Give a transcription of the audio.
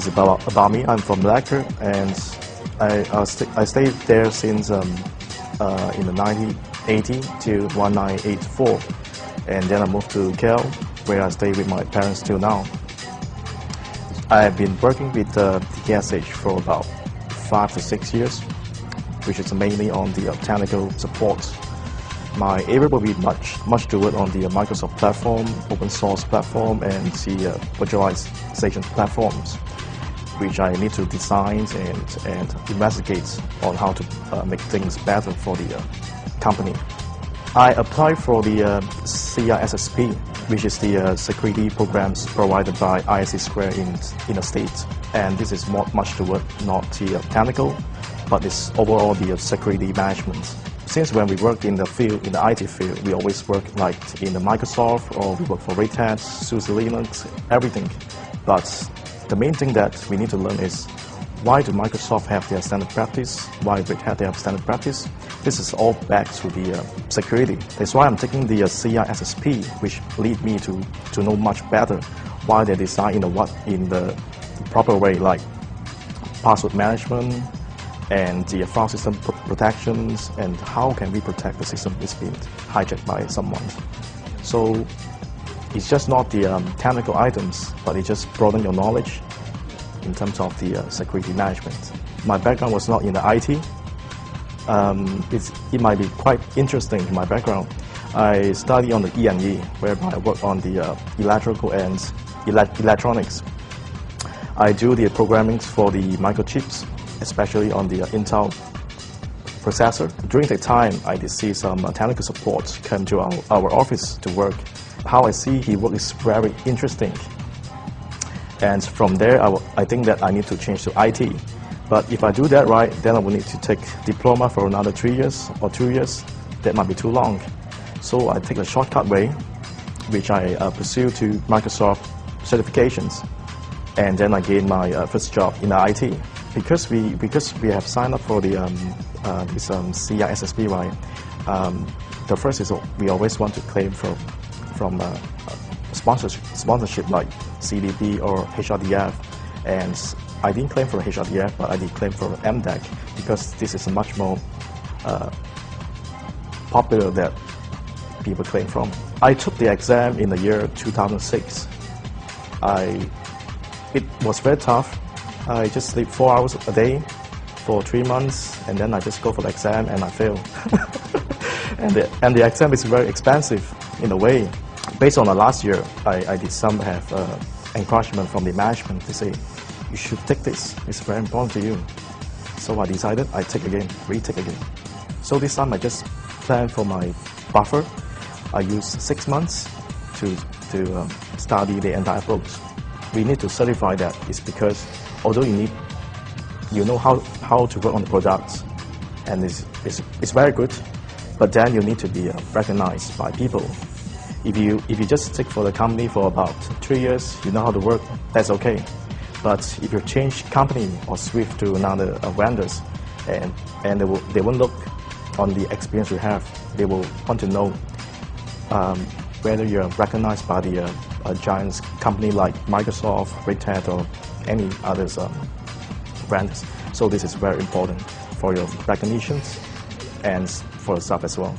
about me. I'm from Malacca, and I stayed there since in the 1980 to 1984, and then I moved to KL, where I stay with my parents till now. I've been working with TKSH for about 5 to 6 years, which is mainly on the technical support. My area will be much toward on the Microsoft platform, open source platform, and the virtualization platforms, which I need to design and investigate on how to make things better for the company. I applied for the CISSP, which is the security programs provided by ISC² in the States. And this is much toward not the technical, but it's overall the security management. Since when we work in the field, in the IT field, we always work like in the Microsoft, or we work for Red Hat, SUSE Linux, everything. But the main thing that we need to learn is, why do Microsoft have their standard practice? Why Red Hat have standard practice? This is all back to the security. That's why I'm taking the CISSP, which lead me to know much better why they design in the proper way, like password management and the file system protections, and how can we protect the system is being hijacked by someone. So it's just not the technical items, but it just broaden your knowledge in terms of the security management. My background was not in the IT. It might be quite interesting in my background. I study on the E&E, whereby I work on the electrical and electronics. I do the programming for the microchips, especially on the Intel processor. During the time, I did see some technical support come to our office to work. How I see he work is very interesting. And from there, I think that I need to change to IT. But if I do that right, then I will need to take diploma for another 3 years or 2 years. That might be too long. So I take a shortcut way, which I pursue to Microsoft certifications. And then I gain my first job in the IT. Because we have signed up for the this CISSP, right? The first is we always want to claim from sponsorship like CDP or HRDF, and I didn't claim for HRDF, but I did claim for MDEC because this is much more popular that people claim from. I took the exam in the year 2006. It was very tough. I just sleep 4 hours a day for 3 months, and then I just go for the exam and I fail. and the exam is very expensive in a way. Based on the last year, I did some have encouragement from the management to say, you should take this, it's very important to you. So I decided I take again, retake again. So this time I just planned for my buffer. I used 6 months to study the entire books. We need to certify that. It's because although you know how to work on the products, and it's very good, but then you need to be recognized by people. If you just stick for the company for about 3 years, you know how to work, that's okay. But if you change company or switch to another vendors, and they won't look on the experience you have, they will want to know whether you're recognized by the giant company like Microsoft, Red Hat, or any others brands. So this is very important for your recognitions and for yourself as well.